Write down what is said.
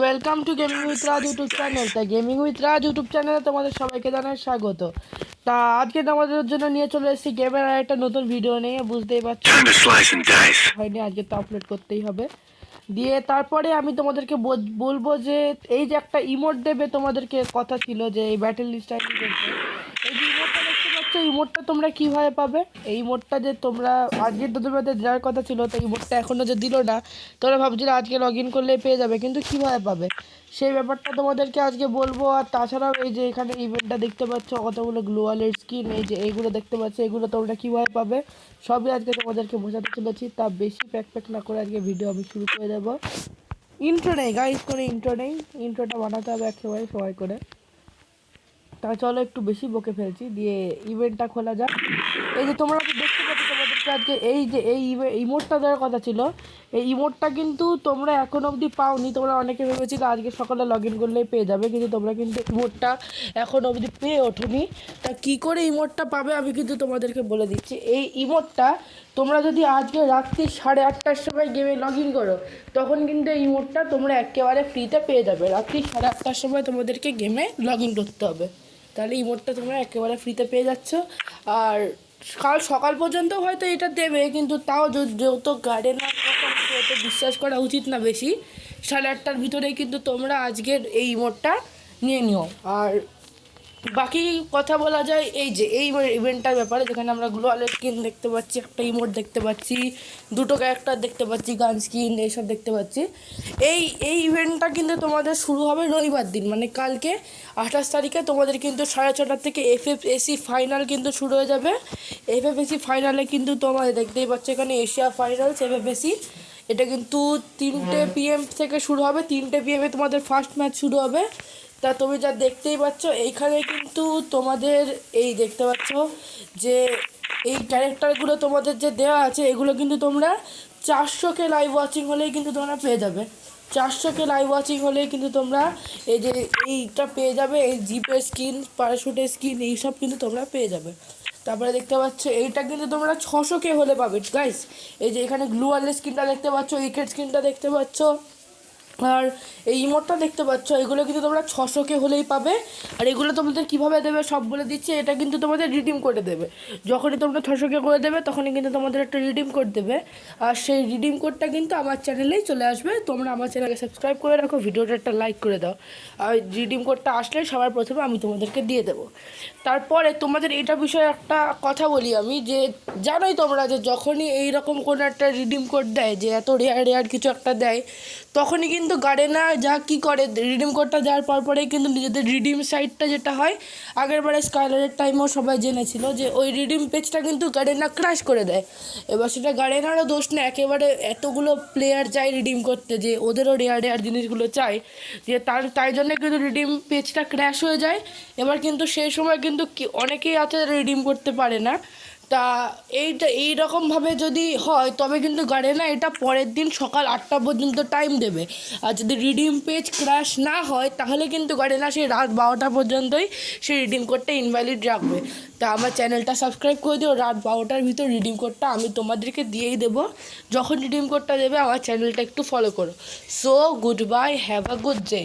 Welcome to gaming with Raj YouTube channel. তাই gaming with Raj YouTube চ্যানেলে তোমাদের সবাইকে জানাই স্বাগত। তা আজকে তোমাদের জন্য নিয়ে চলে এসেছি গেমের আর একটা নতুন ভিডিও নিয়ে। বুঝতেই পারছো হয়নি, আজকে তো আপলোড করতেই হবে। দিয়ে তারপরে আমি তোমাদেরকে বলবো যে এই যে একটা ইমোট দেবে, তোমাদেরকে কথা ছিল যে এই ব্যাটেল স্টাইল করতে। এই যে ইমোটটা দেখতে পাচ্ছ, ইমোটটা তোমরা কীভাবে পাবে? এই ইমোটটা যে তোমরা আজকের তোমাদের দেওয়ার কথা ছিল, তো ইমোটটা এখনও যে দিল না, তোমরা ভাবছিলে আজকে লগ ইন করলে পেয়ে যাবে, কিন্তু কীভাবে পাবে সেই ব্যাপারটা তোমাদেরকে আজকে বলবো। আর তাছাড়াও এই যে এখানে ইভেন্টটা দেখতে পাচ্ছ, কতগুলো গ্লোয়ালের স্কিন, এই যে এইগুলো দেখতে পাচ্ছ, এগুলো তোমরা কীভাবে পাবে সবই আজকে তোমাদেরকে বোঝাতে চলেছি। তা বেশি প্যাক না করে আজকে ভিডিও আমি শুরু করে দেবো। ইন্ট্রো নেই গাইস, কোনো ইন্ট্রো নেই, ইন্ট্রোটা বানাতে হবে একেবারে সবাই করে। তা চলো একটু বেশি বকে ফেলছি, দিয়ে ইভেন্টটা খোলা যাক। এই যে তোমরা দেখতে পাচ্ছ, তোমাদেরকে আজকে এই যে এই ইমোটটা দেওয়ার কথা ছিল, এই ইমোটটা কিন্তু তোমরা এখন অবধি পাওনি। তোমরা অনেকে ভেবেছিল আজকে সকালে লগ ইন করলেই পেয়ে যাবে, কিন্তু তোমরা কিন্তু ইমোটটা এখন অবধি পেয়ে ওঠোনি। তা কী করে ইমোটটা পাবে আমি কিন্তু তোমাদেরকে বলে দিচ্ছি। এই ইমোটটা তোমরা যদি আজকে রাত্রি 8:30টার সময় গেমে লগ ইন করো, তখন কিন্তু এই ইমোটটা তোমরা একেবারে ফ্রিতে পেয়ে যাবে। রাত্রি 8:30টার সময় তোমাদেরকে গেমে লগ ইন করতে হবে, তাহলে ইমোটটা তোমরা একেবারে ফ্রিতে পেয়ে যাচ্ছ। আর কাল সকাল পর্যন্ত হয়তো এটা দেবে, কিন্তু তাও যেহেতু গার্ডেনার তো বিশ্বাস করা উচিত না বেশি। 8:30টার ভিতরেই কিন্তু তোমরা আজকের এই ইমোটটা নিয়ে নিও। আর বাকি কথা বলা যায় এই যে এই ইভেন্টটার ব্যাপারে, যেখানে আমরা গ্লোয়ালের স্কিন দেখতে পাচ্ছি, একটা ইমোট দেখতে পাচ্ছি, দুটো ক্যারেক্টার দেখতে পাচ্ছি, গান স্কিন এইসব দেখতে পাচ্ছি। এই ইভেন্টটা কিন্তু তোমাদের শুরু হবে রবিবার দিন, মানে কালকে 28 তারিখে তোমাদের কিন্তু 6:30 থেকে এফএফএসি ফাইনাল কিন্তু শুরু হয়ে যাবে। এফএফএসি ফাইনালে কিন্তু তোমরা দেখতেই পাচ্ছ এখানে এশিয়া ফাইনালস এফএফএসি, এটা কিন্তু 3টে PM থেকে শুরু হবে। 3টে PM তোমাদের ফার্স্ট ম্যাচ শুরু হবে। তা তুমি যা দেখতেই পাচ্ছ এইখানে কিন্তু তোমাদের এই দেখতে পাচ্ছ যে এই ক্যারেক্টারগুলো তোমাদের যে দেওয়া আছে, এগুলো কিন্তু তোমরা 400K লাইভ ওয়াচিং হলেই কিন্তু তোমরা পেয়ে যাবে। 400K লাইভ ওয়াচিং হলেই কিন্তু তোমরা এই যে এইটা পেয়ে যাবে, এই জিপের স্কিন, প্যারাশুটের স্কিন, এইসব কিন্তু তোমরা পেয়ে যাবে। তারপরে দেখতে পাচ্ছ এইটা কিন্তু তোমরা 600K হলে পাবে গাইস। এই যে এখানে গ্লুয়ালের স্কিনটা দেখতে পাচ্ছ, উইকেট স্কিনটা দেখতে পাচ্ছ, আর এই ইমোটটা দেখতে পাচ্ছ, এগুলো কিন্তু তোমরা 600K হলেই পাবে। আর এগুলো তোমাদের কীভাবে দেবে সব বলে দিচ্ছে। এটা কিন্তু তোমাদের রিডিম কোডে দেবে। যখনই তোমরা 600K করে দেবে, তখনই কিন্তু তোমাদের একটা রিডিম কোড দেবে। আর সেই রিডিম কোডটা কিন্তু আমার চ্যানেলেই চলে আসবে। তোমরা আমার চ্যানেলকে সাবস্ক্রাইব করে রাখো, ভিডিওটা একটা লাইক করে দাও। আর রিডিম কোডটা আসলে সবার প্রথমে আমি তোমাদেরকে দিয়ে দেবো। তারপরে তোমাদের এটা বিষয়ে একটা কথা বলি আমি, যে জানোই তোমরা যে যখনই এইরকম কোনো একটা রিডিম কোড দেয়, যে এত রেয়ার কিছু একটা দেয়, তখনই কিন্তু গার্ডেনার যা কী করে, রিডিম কোডটা দেওয়ার পরেই কিন্তু নিজেদের রিডিম সাইটটা যেটা হয়, আগেরবারে স্কাইলারের টাইমেও সবাই জেনেছিল যে ওই রিডিম পেজটা কিন্তু গার্ডেনার ক্র্যাশ করে দেয়। এবার সেটা গার্ডেনারও দোষ না, একেবারে এতগুলো প্লেয়ার চাই রিডিম করতে, যে ওদেরও রেয়ার জিনিসগুলো চাই, যে তাই জন্য কিন্তু রিডিম পেজটা ক্র্যাশ হয়ে যায়। এবার কিন্তু সেই সময় কিন্তু অনেকেই আছে রিডিম করতে পারে না। তা এইরকমভাবে যদি হয়, তবে কিন্তু গার্ডেনার এটা পরের দিন সকাল 8টা পর্যন্ত টাইম দেবে। আর যদি রিডিম পেজ ক্র্যাশ না হয়, তাহলে কিন্তু গার্ডেনার সেই রাত 12টা পর্যন্তই সেই রিডিম কোডটা ইনভ্যালিড রাখবে। তা আমার চ্যানেলটা সাবস্ক্রাইব করে দিও, রাত 12টার ভিতর রিডিম কোডটা আমি তোমাদেরকে দিয়েই দেবো। যখন রিডিম কোডটা দেবে আমার চ্যানেলটা একটু ফলো করো। So good bye, have a good day.